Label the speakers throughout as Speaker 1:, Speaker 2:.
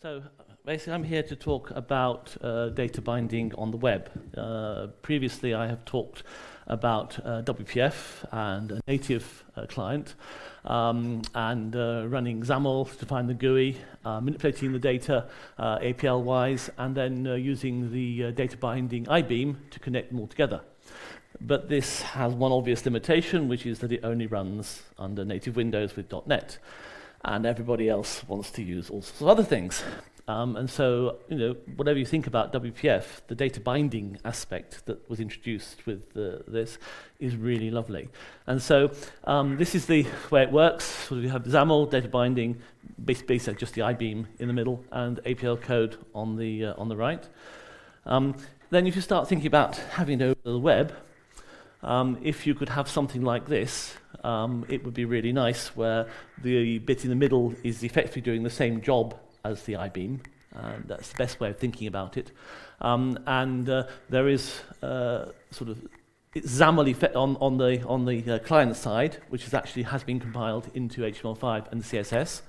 Speaker 1: So basically I'm here to talk about data binding on the web. Previously I have talked about WPF and a native client and running XAML to find the GUI, manipulating the data APL-wise, and then using the data binding IBeam to connect them all together. But this has one obvious limitation, which is that it only runs under native Windows with .NET. And everybody else wants to use all sorts of other things. And so, whatever you think about WPF, the data binding aspect that was introduced with this is really lovely. And so, this is the way it works. So you have XAML, data binding, basically just the IBeam in the middle, and APL code on the right. Then if you start thinking about having it over the web, if you could have something like this, it would be really nice, where the bit in the middle is effectively doing the same job as the IBeam. That's the best way of thinking about it. There is it's XAML effect on the client side, which has been compiled into HTML5 and CSS,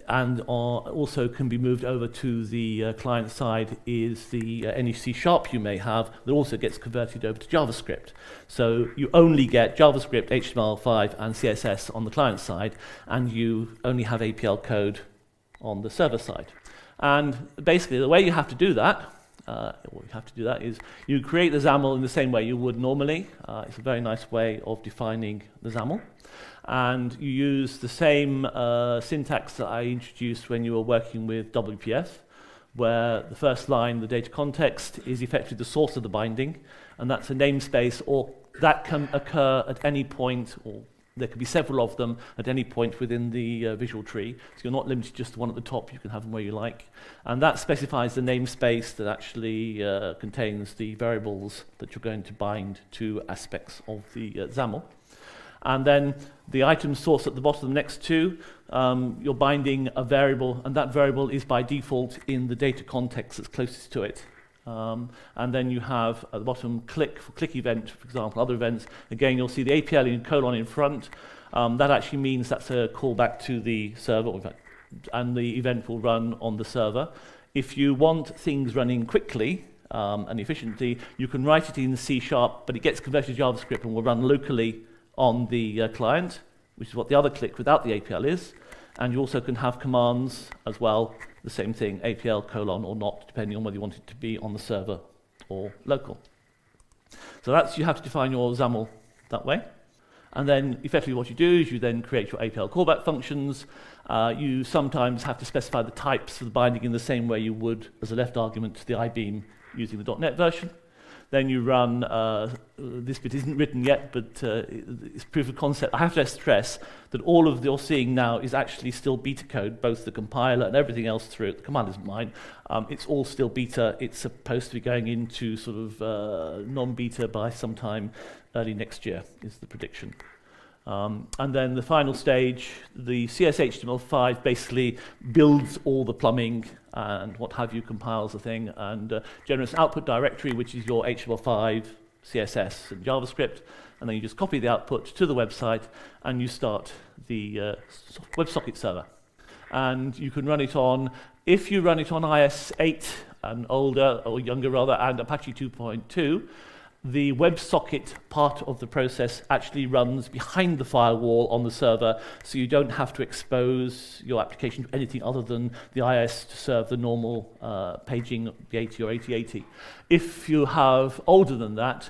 Speaker 1: and also can be moved over to the client side is the any C# you may have that also gets converted over to JavaScript. So you only get JavaScript, HTML5 and CSS on the client side, and you only have APL code on the server side. And basically the way you have to do that is you create the XAML in the same way you would normally. It's a very nice way of defining the XAML. And you use the same syntax that I introduced when you were working with WPF, where the first line, the data context, is effectively the source of the binding, and that's a namespace, or that can occur at any point, or there could be several of them at any point within the visual tree. So you're not limited just to one at the top, you can have them where you like. And that specifies the namespace that actually contains the variables that you're going to bind to aspects of the XAML. And then the item source at the bottom, the next two, you're binding a variable, and that variable is by default in the data context that's closest to it. And then you have at the bottom click for click event, for example, other events. Again, you'll see the APL in colon in front. That actually means that's a callback to the server, and the event will run on the server. If you want things running quickly and efficiently, you can write it in C#, but it gets converted to JavaScript and will run locally on the client, which is what the other click without the APL is. And you also can have commands as well, the same thing, APL colon or not, depending on whether you want it to be on the server or local. So that's, you have to define your XAML that way. And then effectively what you do is you then create your APL callback functions. You sometimes have to specify the types of the binding in the same way you would as a left argument to the IBeam using the .NET version. Then you run, this bit isn't written yet, but it's proof of concept. I have to stress that all of you're seeing now is actually still beta code, both the compiler and everything else through it. The command isn't mine. It's all still beta. It's supposed to be going into sort of non-beta by sometime early next year, is the prediction. And then the final stage, the CS/HTML5 basically builds all the plumbing and what have you, compiles the thing, and generates an output directory, which is your HTML5, CSS, and JavaScript, and then you just copy the output to the website, and you start the WebSockets server. And you can run it on, if you run it on IS 8 and older, or younger rather, and Apache 2.2, the WebSocket part of the process actually runs behind the firewall on the server, so you don't have to expose your application to anything other than the IS to serve the normal paging, the 80 or 8080. If you have older than that,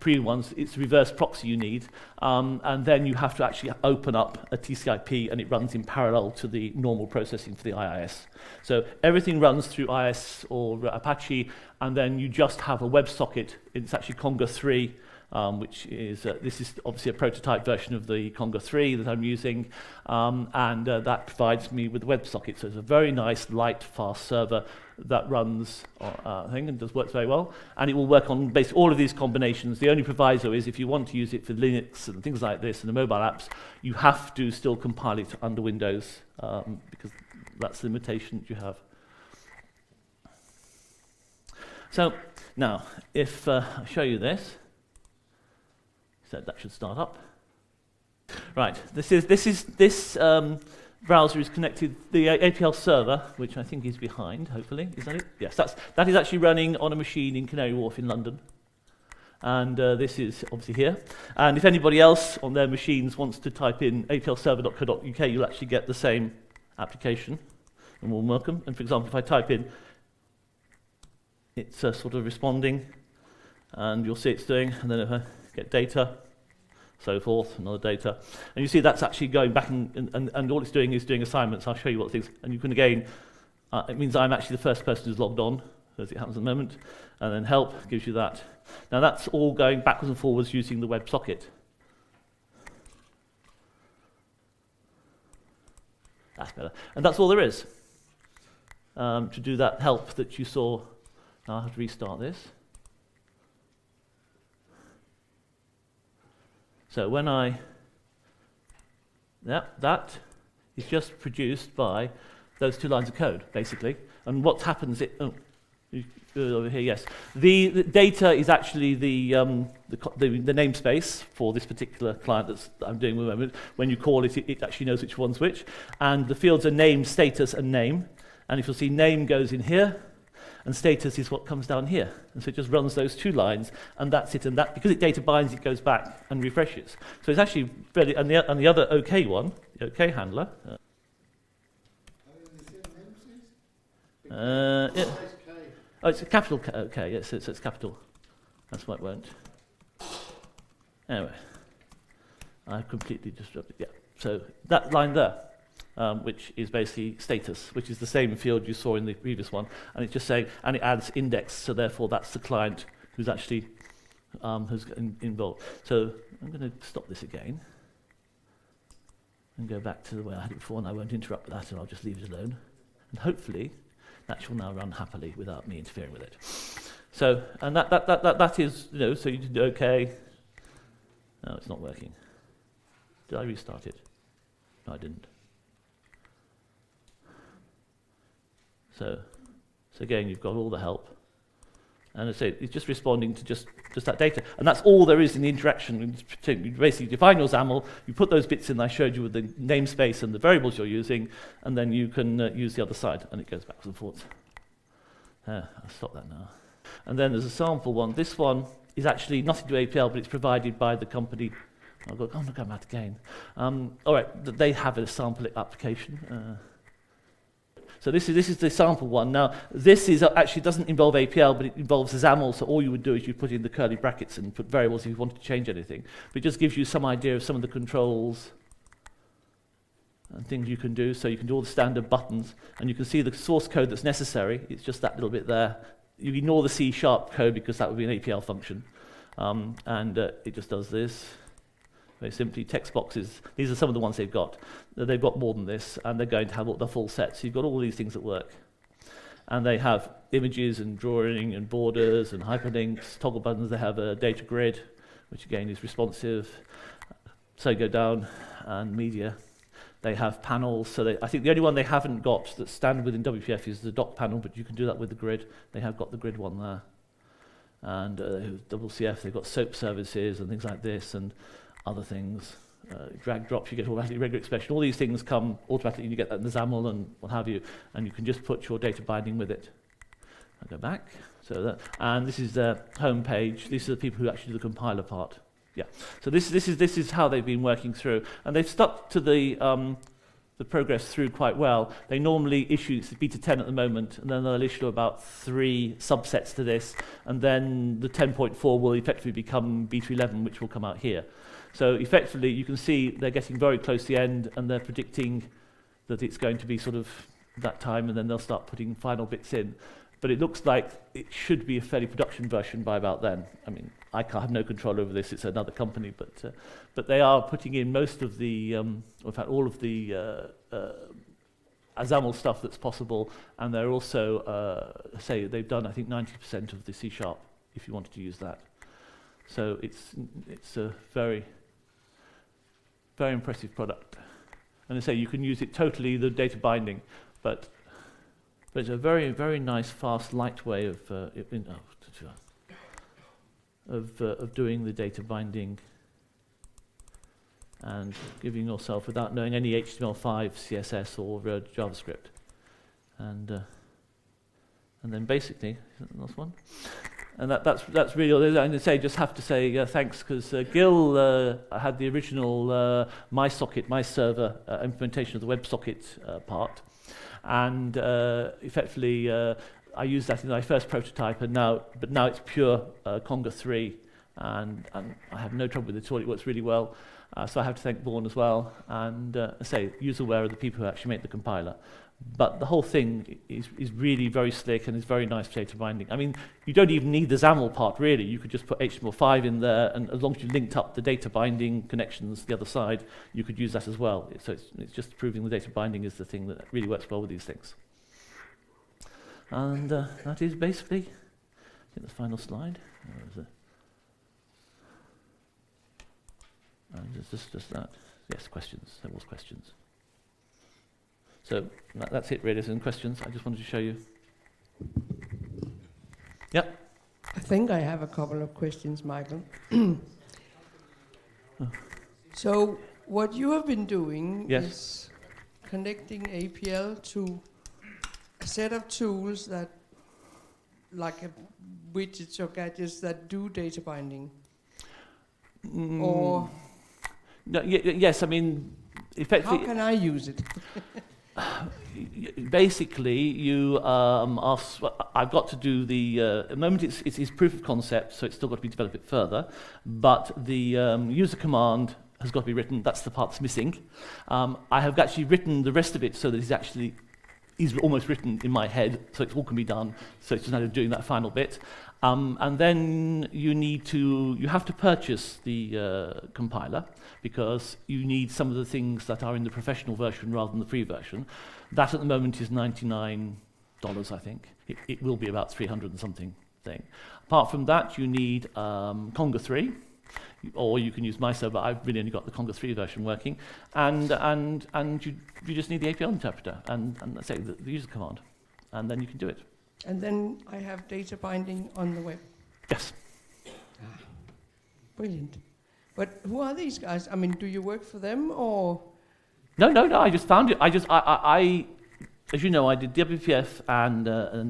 Speaker 1: pre ones, it's reverse proxy you need, and then you have to actually open up a TCP, and it runs in parallel to the normal processing for the IIS. So everything runs through IS or Apache, and then you just have a WebSocket. It's actually Conga 3, which is, this is obviously a prototype version of the Conga 3 that I'm using, and that provides me with WebSocket. So it's a very nice, light, fast server that runs thing and works very well. And it will work on basically all of these combinations. The only proviso is if you want to use it for Linux and things like this and the mobile apps, you have to still compile it under Windows, because that's the limitation that you have. So now, if I show you this, so that should start up. Right, this browser is connected, the APL server, which I think is behind, hopefully, is that it? Yes, that is actually running on a machine in Canary Wharf in London. And this is obviously here. And if anybody else on their machines wants to type in aplserver.co.uk, you'll actually get the same application. And warm welcome. And for example, if I type in, it's sort of responding, and you'll see it's doing, and then if I get data, so forth, another data. And you see that's actually going back, and all it's doing is doing assignments. I'll show you what things, and you can again, it means I'm actually the first person who's logged on, as it happens at the moment, and then help gives you that. Now that's all going backwards and forwards using the WebSocket. That's better. And that's all there is to do that help that you saw. Now I'll have to restart this. So when that is just produced by those 2 lines of code, basically. And what happens, over here, yes. The data is actually the namespace for this particular client that I'm doing at the moment. When you call it, it actually knows which one's which. And the fields are name, status, and name. And if you'll see, name goes in here, and status is what comes down here. And so it just runs those 2 lines, and that's it. And that, because it data binds, it goes back and refreshes. So it's actually very, and the other OK one, the OK handler. Yeah. Oh, it's a capital K. Okay, yes, it's capital. That's why it won't. Anyway, I've completely disrupted. Yeah. So that line there. Which is basically status, which is the same field you saw in the previous one, and it's just saying, and it adds index, so therefore that's the client who's actually involved. So I'm going to stop this again and go back to the way I had it before, and I won't interrupt that, and I'll just leave it alone. And hopefully that shall now run happily without me interfering with it. So, and that is, so you did OK. No, it's not working. Did I restart it? No, I didn't. So again, you've got all the help, and I say it's just responding to just that data, and that's all there is in the interaction. You basically define your XAML, you put those bits in I showed you with the namespace and the variables you're using, and then you can use the other side, and it goes backwards and forwards. I'll stop that now. And then there's a sample one. This one is actually nothing to do APL, but it's provided by the company. I'm going to go mad again. All right, they have a sample application. So this is the sample one. Now, this is actually doesn't involve APL, but it involves a XAML, so all you would do is you put in the curly brackets and put variables if you wanted to change anything. But it just gives you some idea of some of the controls and things you can do. So you can do all the standard buttons, and you can see the source code that's necessary. It's just that little bit there. You ignore the C# code because that would be an APL function. And it just does this. Very simply, text boxes. These are some of the ones they've got. They've got more than this, and they're going to have the full set. So you've got all these things at work. And they have images and drawing and borders and hyperlinks, toggle buttons. They have a data grid, which again is responsive. So go down, and media. They have panels. So I think the only one they haven't got that's standard within WPF is the doc panel, but you can do that with the grid. They have got the grid one there. And WCF, they've got SOAP services and things like this, and other things, drag drops, you get automatically regular expression. All these things come automatically, you get that in the XAML and what have you, and you can just put your data binding with it. I'll go back. And this is the home page. These are the people who actually do the compiler part. Yeah. So this is how they've been working through, and they've stuck to the progress through quite well. They normally issue, it's beta 10 at the moment, and then they'll issue about 3 subsets to this, and then the 10.4 will effectively become beta 11, which will come out here. So effectively, you can see they're getting very close to the end, and they're predicting that it's going to be sort of that time, and then they'll start putting final bits in. But it looks like it should be a fairly production version by about then. I mean, I have no control over this, it's another company, but they are putting in most of the, in fact, all of the XAML stuff that's possible, and they're also, they've done, I think, 90% of the C# if you wanted to use that. So it's a very, very impressive product. And I say you can use it totally, the data binding, but it's a very, very nice, fast, light way of doing the data binding and giving yourself without knowing any HTML5, CSS, or JavaScript. And then basically, is that the last one? And that's really, I'm going to say, just have to say thanks, because Gil had the original my server implementation of the WebSocket part, and effectively I used that in my first prototype, but now it's pure Conga 3, and I have no trouble with it at all. It works really well. So I have to thank Vaughan as well, and user-aware of the people who actually make the compiler. But the whole thing is really very slick and is very nice for data binding. I mean, you don't even need the XAML part, really. You could just put HTML5 in there, and as long as you linked up the data binding connections the other side, you could use that as well. So it's just proving the data binding is the thing that really works well with these things. And that is basically, I think, the final slide. Just that. Yes, questions. There was questions. So that's it, really. Some questions. I just wanted to show you. Yep.
Speaker 2: I think I have a couple of questions, Michael. So what you have been doing is connecting APL to a set of tools that, like widgets or gadgets that do data binding. Or
Speaker 1: no, yes, I mean, effectively.
Speaker 2: How can I use it?
Speaker 1: Basically, you ask. I've got to do the. At the moment, it's proof of concept, so it's still got to be developed further. But the user command has got to be written. That's the part that's missing. I have actually written the rest of it so that he's almost written in my head, so it all can be done. So it's just now doing that final bit. And then you have to purchase the compiler, because you need some of the things that are in the professional version rather than the free version. That at the moment is $99, I think. It will be about 300 and something thing. Apart from that, you need Conga 3, or you can use my server. I've really only got the Conga 3 version working, and you just need the APL interpreter and let's say the user command, and then you can do it.
Speaker 2: And then I have data binding on the web.
Speaker 1: Yes.
Speaker 2: Brilliant. But who are these guys? I mean, do you work for them or?
Speaker 1: No. I just found it. I as you know, I did WPF and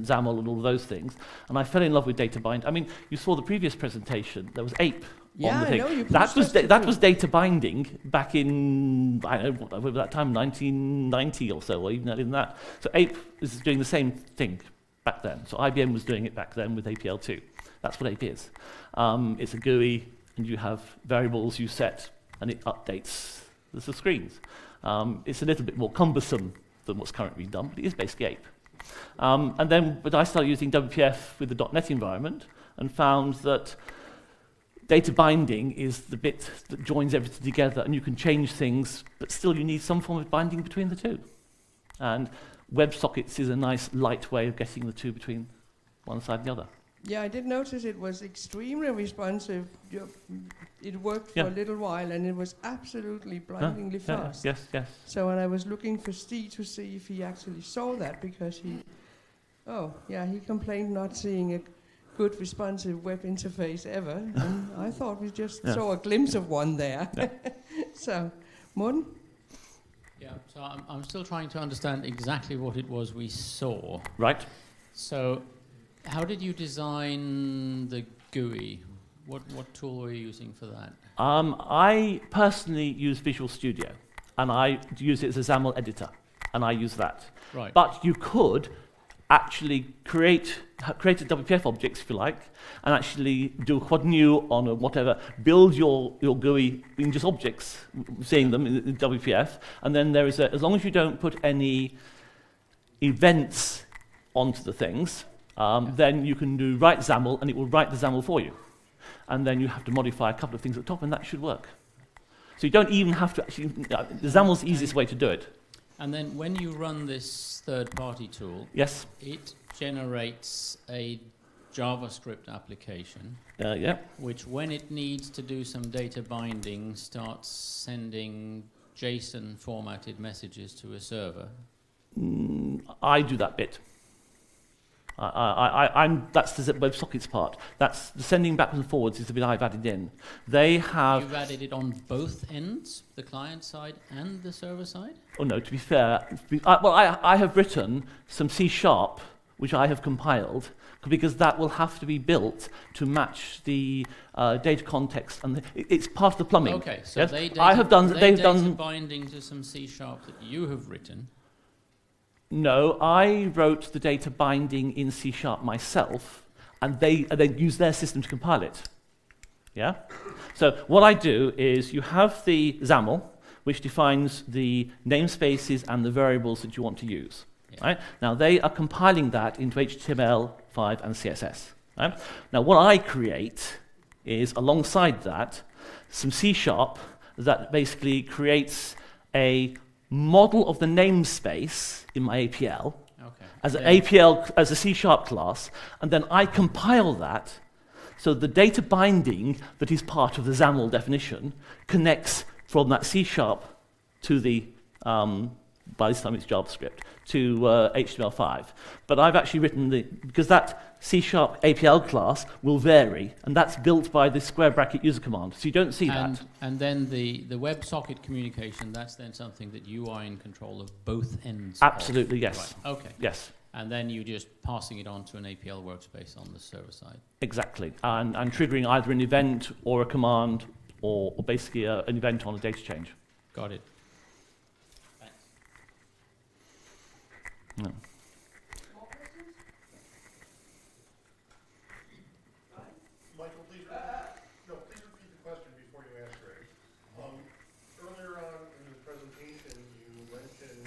Speaker 1: XAML and all of those things, and I fell in love with data bind. I mean, you saw the previous presentation. There was APE on the thing.
Speaker 2: I know,
Speaker 1: that was data binding back in, I don't know, what was that time, 1990 or so, or even earlier than that. So APE is doing the same thing back then. So IBM was doing it back then with APL2. That's what APE is. It's a GUI, and you have variables you set, and it updates the screens. It's a little bit more cumbersome than what's currently done, but it is basically APE. But I started using WPF with the .NET environment and found that data binding is the bit that joins everything together, and you can change things, but still you need some form of binding between the two. And WebSockets is a nice, light way of getting the two between one side and the other.
Speaker 2: Yeah, I did notice it was extremely responsive. It worked for a little while, and it was absolutely blindingly fast.
Speaker 1: Yes.
Speaker 2: So when I was looking for Steve to see if he actually saw that, because he complained not seeing a good responsive web interface ever. And I thought we just saw a glimpse of one there. Yeah. So, Morten?
Speaker 3: Yeah, so I'm still trying to understand exactly what it was we saw.
Speaker 1: Right.
Speaker 3: So, how did you design the GUI? What tool were you using for that?
Speaker 1: I personally use Visual Studio, and I use it as a XAML editor, and I use that.
Speaker 3: Right.
Speaker 1: But you could actually create a WPF objects, if you like, and actually do quad new on a whatever, build your GUI in just objects, seeing them in WPF, and then there is as long as you don't put any events onto the things, then you can do write XAML, and it will write the XAML for you. And then you have to modify a couple of things at the top, and that should work. So you don't even have to actually, the XAML's the easiest way to do it.
Speaker 3: And then when you run this third-party tool,
Speaker 1: yes,
Speaker 3: it generates a JavaScript application, which when it needs to do some data binding, starts sending JSON formatted messages to a server.
Speaker 1: I do that bit. That's the WebSockets part. That's the sending backwards and forwards is the bit I've added in. They have...
Speaker 3: You've added it on both ends, the client side and the server side?
Speaker 1: Oh no, to be fair, I have written some C#, which I have compiled, because that will have to be built to match the data context, and it's part of the plumbing.
Speaker 3: Okay, so
Speaker 1: yes?
Speaker 3: they've
Speaker 1: done
Speaker 3: binding to some C# that you have written.
Speaker 1: No, I wrote the data binding in C# myself, and they use their system to compile it. Yeah? So what I do is you have the XAML, which defines the namespaces and the variables that you want to use. Yeah. Right? Now they are compiling that into HTML5 and CSS. Right? Now what I create is, alongside that, some C# that basically creates a model of the namespace in my APL as an APL as a C# class, and then I compile that so the data binding that is part of the XAML definition connects from that C# to the by this time it's JavaScript to HTML5. But I've actually written because that C# APL class will vary, and that's built by the square bracket user command, so you don't see that.
Speaker 3: And then the WebSocket communication, that's then something that you are in control of both ends.
Speaker 1: Absolutely, yes.
Speaker 3: Right. Okay.
Speaker 1: Yes.
Speaker 3: And then you're just passing it on to an APL workspace on the server side.
Speaker 1: Exactly, and triggering either an event or a command, or basically an event on a data change.
Speaker 3: Got it.
Speaker 1: No.
Speaker 4: Michael, please repeat the question before you answer it. Earlier on in the presentation, you mentioned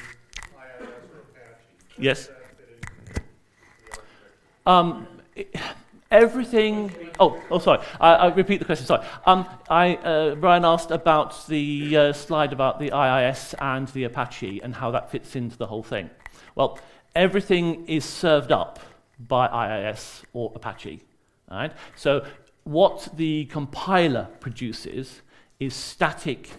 Speaker 4: IIS or Apache.
Speaker 1: Yes.
Speaker 4: Everything.
Speaker 1: Sorry. I repeat the question. Sorry. Brian asked about the slide about the IIS and the Apache and how that fits into the whole thing. Well, everything is served up by IIS or Apache. Right? So what the compiler produces is static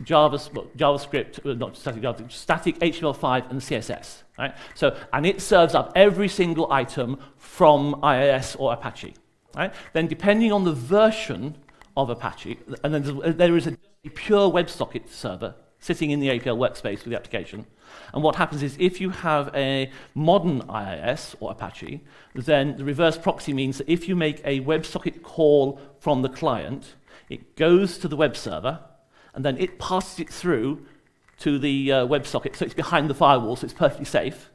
Speaker 1: JavaScript, not static JavaScript, static HTML5 and CSS. Right? So, and it serves up every single item from IIS or Apache. Right? Then depending on the version of Apache, and then there is a pure WebSocket server sitting in the APL workspace with the application. And what happens is if you have a modern IIS or Apache, then the reverse proxy means that if you make a WebSocket call from the client, it goes to the web server, and then it passes it through to the WebSocket, so it's behind the firewall, so it's perfectly safe.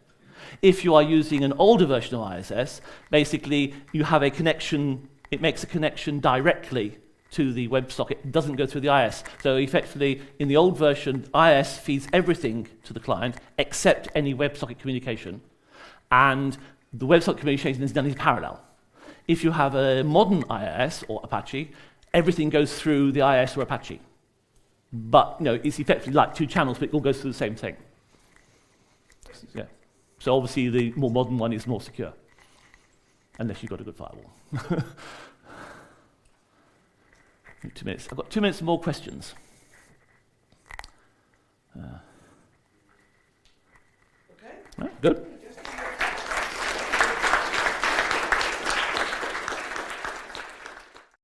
Speaker 1: If you are using an older version of IIS, basically you have a connection, it makes a connection directly to the WebSocket, it doesn't go through the IIS. So effectively, in the old version, IIS feeds everything to the client except any WebSocket communication. And the WebSocket communication is done in parallel. If you have a modern IIS or Apache, everything goes through the IIS or Apache. But it's effectively like two channels, but it all goes through the same thing. Yeah. So obviously the more modern one is more secure, unless you've got a good firewall. 2 minutes. I've got 2 minutes more questions.